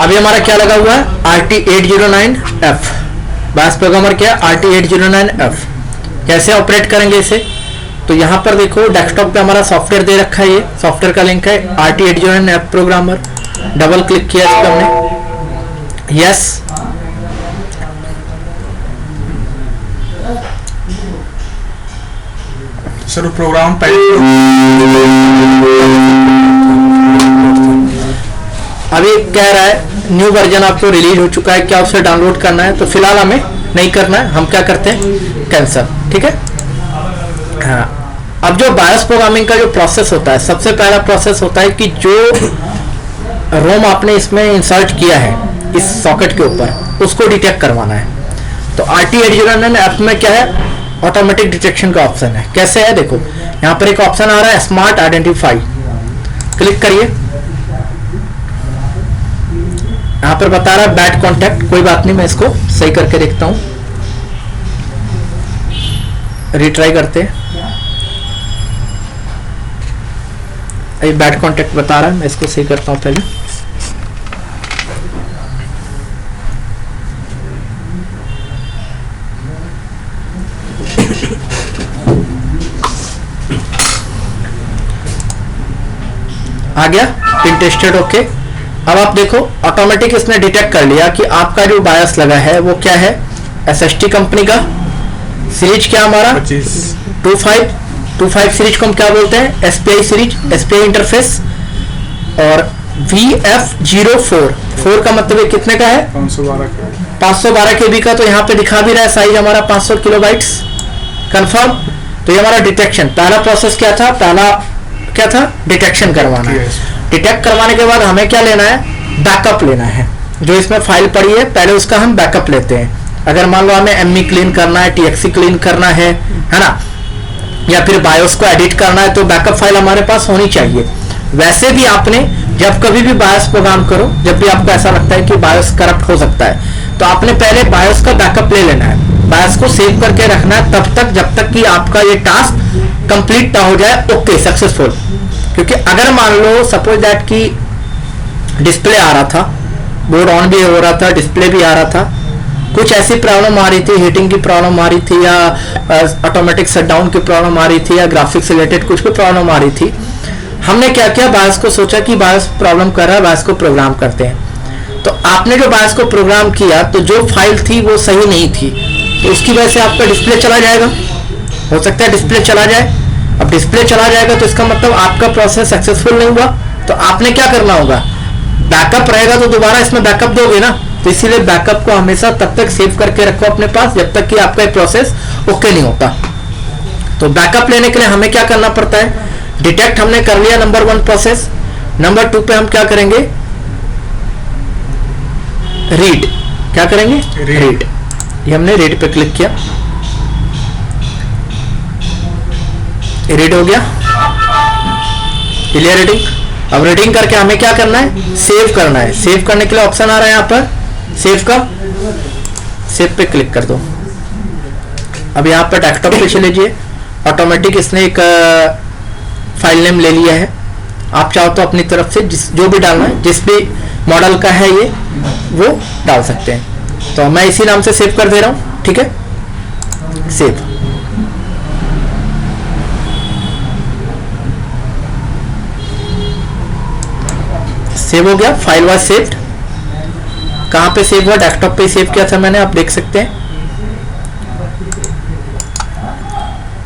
अभी हमारा क्या लगा हुआ है, RT809F बायस प्रोग्रामर क्या है, RT809F। कैसे ऑपरेट करेंगे इसे, तो यहाँ पर देखो डेस्कटॉप पे हमारा सॉफ्टवेयर दे रखा है, ये सॉफ्टवेयर का लिंक है RT809F प्रोग्रामर। डबल क्लिक किया इस पर हमने, यस। सर प्रोग्राम पहले अभी कह रहा है न्यू वर्जन आपको रिलीज हो चुका है, क्या उसे डाउनलोड करना है, तो फिलहाल हमें नहीं करना है, हम क्या करते हैं कैंसिल, ठीक है। हाँ, अब जो बायस प्रोग्रामिंग का जो प्रोसेस होता है, सबसे पहला प्रोसेस होता है कि जो रोम आपने इसमें इंसर्ट किया है इस सॉकेट के ऊपर, उसको डिटेक्ट करवाना है। तो RT809F में क्या है, ऑटोमेटिक डिटेक्शन का ऑप्शन है। कैसे है देखो, यहाँ पर एक ऑप्शन आ रहा है स्मार्ट आइडेंटिफाई, क्लिक करिए। यहाँ पर बता रहा है बैड कॉन्टैक्ट, कोई बात नहीं, मैं इसको सही करके देखता हूँ, रिट्राई करते हैं। अभी बैड कॉन्टैक्ट बता रहा है, मैं इसको सही करता हूँ पहले। आ गया इंटरेस्टेड, ओके। अब आप देखो ऑटोमेटिक इसने डिटेक्ट कर लिया कि आपका जो बायस लगा है वो क्या है, SST कंपनी का। सीरीज क्या हमारा 25 सीरीज को हम क्या बोलते हैं, SPI सीरीज, SPI इंटरफेस। और VF04 का मतलब कितने का है, 512 KB का। तो यहाँ पे दिखा भी रहा है साइज हमारा 500 किलोबाइट्स, कंफर्म। तो ये हमारा डिटेक्शन, पहला प्रोसेस क्या था, पहला क्या था, डिटेक्शन करवाना है। डिटेक्ट करवाने के बाद हमें क्या लेना है, बैकअप लेना है। जो इसमें फाइल पड़ी है पहले उसका हम बैकअप लेते हैं। अगर मान लो हमें ME क्लीन करना है, TXE क्लीन करना है ना, या फिर बायोस को एडिट करना है, तो बैकअप फाइल हमारे पास होनी चाहिए। वैसे भी आपने जब कभी भी बायोस प्रोग्राम करो, जब भी आपको ऐसा लगता है कि बायोस करप्ट हो सकता है, तो आपने पहले बायोस का बैकअप ले लेना है, बायोस को सेव करके रखना है तब तक जब तक कि आपका ये टास्क कंप्लीट ना हो जाए, ओके सक्सेसफुल। क्योंकि अगर मान लो सपोज दैट कि डिस्प्ले आ रहा था, बोर्ड ऑन भी हो रहा था, डिस्प्ले भी आ रहा था, कुछ ऐसी प्रॉब्लम आ रही थी, हीटिंग की प्रॉब्लम आ रही थी, या ऑटोमेटिक शटडाउन की प्रॉब्लम आ रही थी, या ग्राफिक्स से रिलेटेड कुछ भी प्रॉब्लम आ रही थी, हमने क्या किया, बायस को सोचा कि बायस प्रॉब्लम कर रहा है, बायस को प्रोग्राम करते हैं। तो आपने जो बायस को प्रोग्राम किया तो जो फाइल थी वो सही नहीं थी, तो उसकी वजह से आपका डिस्प्ले चला जाएगा, हो सकता है डिस्प्ले चला जाए। अब डिस्प्ले चला जाएगा तो इसका मतलब आपका प्रोसेस सक्सेसफुल नहीं हुआ। तो आपने क्या करना होगा, बैकअप रहेगा तो दोबारा इसमें बैकअप दोगे ना, तो इसीलिए बैकअप को हमेशा तब तक सेव करके रखो अपने पास जब तक कि आपका प्रोसेस ओके नहीं होता। तो बैकअप लेने के लिए हमें क्या करना पड़ता है, डिटेक्ट हमने कर लिया नंबर 1 प्रोसेस। नंबर 2 पे हम क्या करेंगे, रीड, क्या करेंगे, रीड। ये हमने रीड पे क्लिक किया, रीड हो गया, क्लियर रीडिंग। अब रीडिंग करके हमें क्या करना है, सेव करना है। सेव करने के लिए ऑप्शन आ रहा है यहाँ पर सेव का, सेव पे क्लिक कर दो। अब यहाँ पर डेस्कटॉप पे चले जाइए, ऑटोमेटिक इसने एक फाइल नेम ले लिया है। आप चाहो तो अपनी तरफ से जो भी डालना है, जिस भी मॉडल का है ये, वो डाल सकते हैं। तो मैं इसी नाम से सेव कर दे रहा हूँ, ठीक है, सेव। सेव हो गया, फाइल वाज सेव्ड। कहाँ पे सेव हुआ, डेस्कटॉप पे सेव किया था मैंने, आप देख सकते हैं।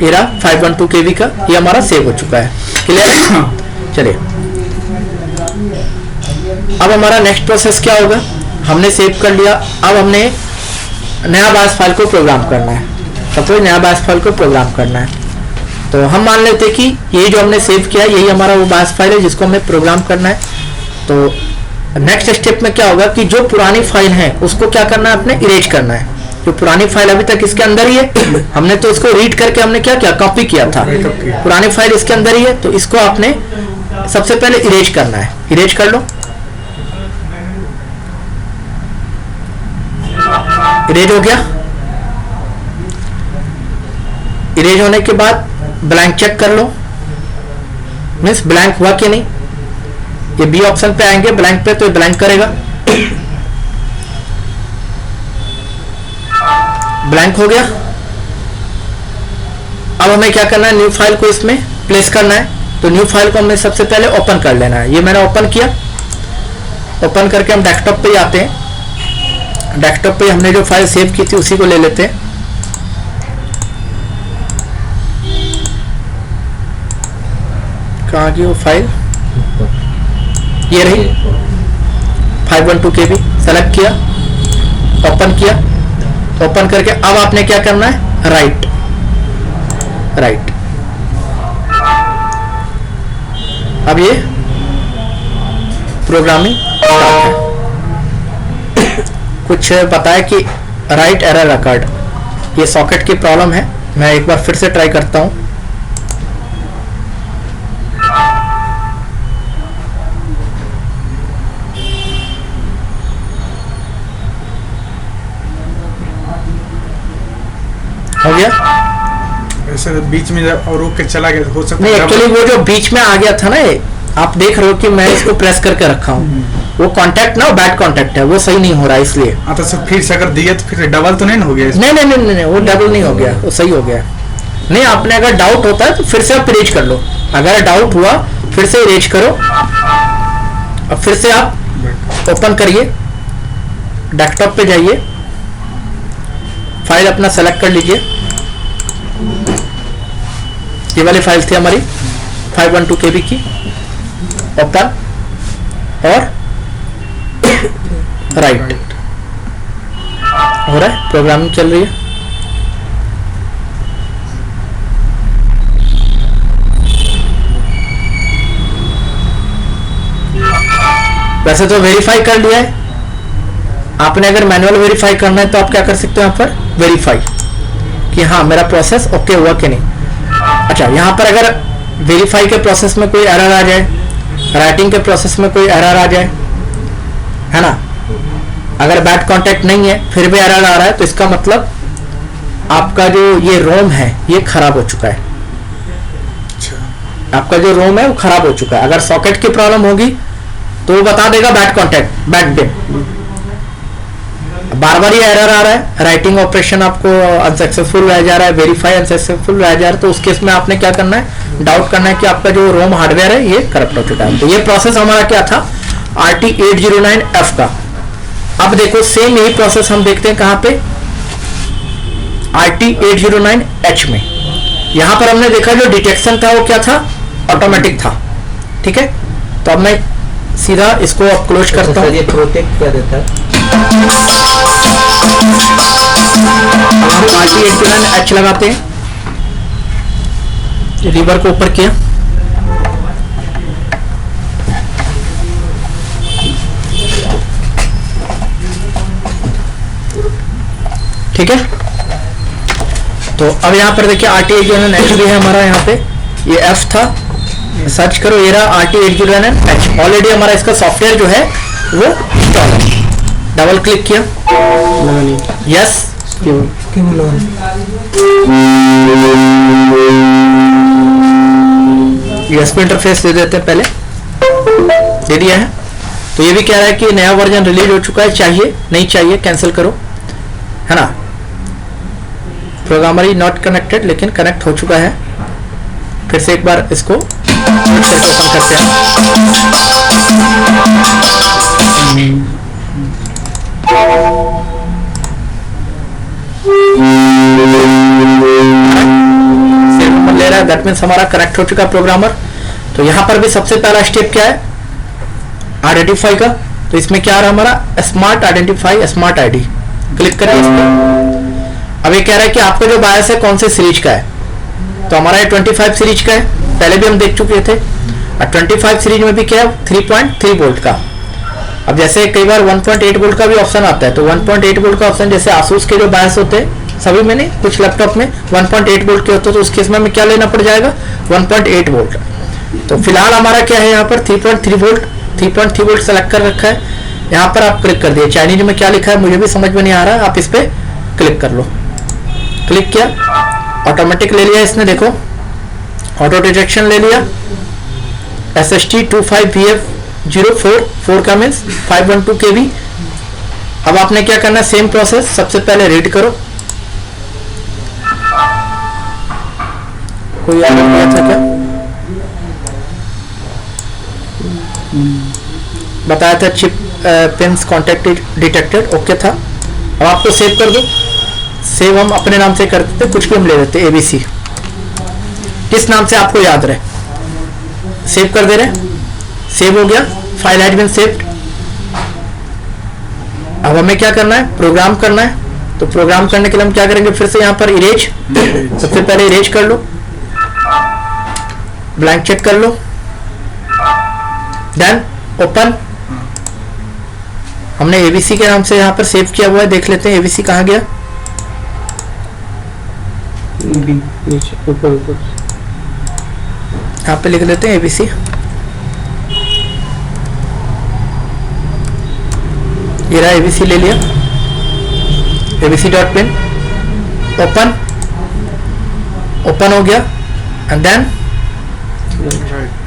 एरा 512 KB का ये हमारा सेव हो चुका है, क्लियर है। चलिए अब हमारा नेक्स्ट प्रोसेस क्या होगा, हमने सेव कर लिया, अब हमने नया बायस फाइल को प्रोग्राम करना है। सपोज नया बायस फाइल को प्रोग्राम करना है, तो हम मान लेते हैं कि यही जो हमने सेव किया यही हमारा वो बायस फाइल है जिसको हमें प्रोग्राम करना है। तो नेक्स्ट स्टेप में क्या होगा कि जो पुरानी फाइल है उसको क्या करना है, अपने इरेज करना है। जो पुरानी फाइल अभी तक इसके अंदर ही है, हमने तो इसको रीड करके हमने क्या किया, कॉपी किया था, पुरानी फाइल इसके अंदर ही है, तो इसको आपने सबसे पहले इरेज करना है। इरेज कर लो, इरेज हो गया। इरेज होने के बाद ब्लैंक चेक कर लो, मीन्स ब्लैंक हुआ कि नहीं। ये बी ऑप्शन पे आएंगे ब्लैंक पे, तो ये ब्लैंक करेगा। ब्लैंक हो गया। अब हमें क्या करना है, न्यू फाइल को इसमें प्लेस करना है। तो न्यू फाइल को हमें सबसे पहले ओपन कर लेना है। ये मैंने ओपन किया। ओपन करके हम डेस्कटॉप पे आते हैं। डेस्कटॉप पे हमने जो फाइल सेव की थी उसी को ले लेते हैं। कहाँ की वो फाइल, ये रही 512 KB। सेलेक्ट किया, ओपन किया। ओपन करके अब आपने क्या करना है, राइट। अब ये प्रोग्रामिंग स्टार्ट है। कुछ पता है कि राइट एरर रिकॉर्ड, ये सॉकेट की प्रॉब्लम है। मैं एक बार फिर से ट्राई करता हूं। हो गया। ऐसे बीच में जब और रुक के चला गया हो सकता नहीं, है एक्चुअली वो जो बीच में आ गया था ना, ये आप देख रहे हो कि मैं इसको प्रेस करके रखा हूँ। वो कांटेक्ट ना बैड कांटेक्ट है, वो सही नहीं हो रहा है इसलिए। हाँ, तो फिर से अगर दिए तो फिर डबल तो नहीं ना हो गया इसमें? नहीं, वो डबल नहीं हो गया, वो सही हो गया। नहीं, आपने अगर डाउट होता है तो फिर से आप इरेज कर लो। अगर डाउट हुआ फिर से इरेज करो। अब फिर से आप ओपन करिए, डेस्कटॉप पे जाइए, फाइल अपना सेलेक्ट कर लीजिए। ये वाली फाइल थी हमारी 512 KB की। ओपन और राइट हो रहा है, प्रोग्रामिंग चल रही है। वैसे तो वेरीफाई कर लिया है आपने। अगर मैनुअल वेरीफाई करना है तो आप क्या कर सकते हो, यहाँ पर वेरीफाई कि हाँ मेरा प्रोसेस ओके हुआ कि नहीं। अच्छा, यहाँ पर अगर वेरीफाई के प्रोसेस में कोई एरर आ जाए, राइटिंग के प्रोसेस में कोई एरर आ जाए, है ना, अगर बैड कांटेक्ट नहीं है फिर भी एरर आ रहा है, तो इसका मतलब आपका जो ये रोम है ये खराब हो चुका है। आपका जो रोम है वो खराब हो चुका है। अगर सॉकेट की प्रॉब्लम होगी तो वो बता देगा बैड कांटेक्ट, बैड डे। बार बार ये एरर आ रहा है, राइटिंग ऑपरेशन आपको अनसक्सेसफुल रह जा रहा है, वेरीफाई अनसक्सेसफुल रह जा रहा है, तो उस केस में आपने क्या करना है, डाउट करना है कि आपका जो रोम हार्डवेयर है ये करप्ट हो चुका है। तो ये प्रोसेस हमारा क्या था, RT809F का। अब देखो सेम यही प्रोसेस हम देखते हैं कहां पे, RT809H में। यहां पर हमने देखा जो डिटेक्शन था वो क्या था, ऑटोमेटिक था। ठीक है, तो अब मैं सीधा इसको अब क्लोज करता हूं। ये प्रोटेक्ट क्या देता है? हम RT809H लगाते हैं, लीवर को ऊपर किया, ठीक है। तो अब यहाँ पर देखिए RT809H भी है हमारा, यहाँ पे ये F था, सर्च करो, ये रहा RT809H। ऑलरेडी हमारा इसका सॉफ्टवेयर जो है वो इंस्टॉल है। डबल क्लिक किया, यस, यस इंटरफेस दे देते हैं, पहले दे दिया है। तो ये भी कह रहा है कि नया वर्जन रिलीज हो चुका है, चाहिए नहीं चाहिए कैंसिल करो, है ना। प्रोग्रामर नॉट कनेक्टेड, लेकिन कनेक्ट हो चुका है। फिर से एक बार इसको ओपन करते हैं। ले रहा है, दैट मीन्स हमारा कनेक्ट हो चुका प्रोग्रामर। तो यहां पर भी सबसे पहला स्टेप क्या है, आइडेंटिफाई का। तो इसमें क्या आ रहा है हमारा, smart identify smart ID. Click करें इस पर। अब ये कह रहा है कि आपका जो बायस है कौन से सीरीज का है, तो हमारा ये 25 सीरीज का है, पहले भी हम देख चुके थे। और 25 सीरीज में भी क्या है, 3.3 वोल्ट का। अब जैसे कई बार 1.8 वोल्ट का भी ऑप्शन आता है, तो 1.8 वोल्ट का ऑप्शन जैसे आसूस के जो बायस होते हैं सभी में नहीं, कुछ लैपटॉप में 1.8 वोल्ट के होते हैं, तो उस केस में हमें क्या लेना पड़ जाएगा, 1.8 वोल्ट। तो फिलहाल हमारा क्या है यहाँ पर 3.3 वोल्ट, 3.3 वोल्ट सेलेक्ट कर रखा है। यहाँ पर आप क्लिक कर दिए, चाइनीज में क्या लिखा है मुझे भी समझ में नहीं आ रहा है, आप इस पर क्लिक कर लो। क्लिक किया, ऑटोमेटिक ले लिया इसने, देखो ऑटो डिटेक्शन ले लिया। SST 25VF 4 का मीन्स 512 KB। अब आपने क्या करना है, सेम प्रोसेस, सबसे पहले रीड करो। कोई ऑर्डर दिया था क्या? बताया था chip pins contact detected, okay था। अब आपको सेव कर दो। सेव हम अपने नाम से करते थे, कुछ भी हम ले लेते ABC, किस नाम से आपको याद रहे। सेव कर दे रहे, सेव हो गया, फाइल हैज बीन सेव्ड। अब हमें क्या करना है, प्रोग्राम करना है। तो प्रोग्राम करने के लिए हम क्या करेंगे, फिर से यहाँ पर इरेज, सबसे पहले इरेज कर लो, ब्लैंक चेक कर लो, देन ओपन। हमने ABC के नाम से यहाँ पर सेव किया हुआ है, देख लेते हैं ABC कहाँ गया। यहाँ पे लिख लेते हैं ABC। ये रहा ABC, ले लिया, abc.pin, ओपन, ओपन हो गया, एंड देन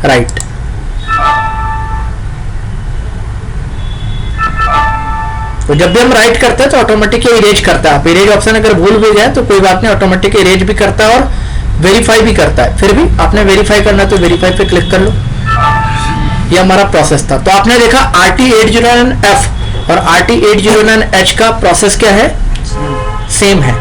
राइट। तो जब भी हम राइट करते हैं तो ऑटोमेटिक इरेज करता है। आप इरेज ऑप्शन अगर भूल भी गए तो कोई बात नहीं, ऑटोमेटिक इरेज भी करता है और वेरीफाई भी करता है। फिर भी आपने वेरीफाई करना है तो वेरीफाई पे क्लिक कर लो। ये हमारा प्रोसेस था। तो आपने देखा RT809F और RT809H का प्रोसेस क्या है, सेम है।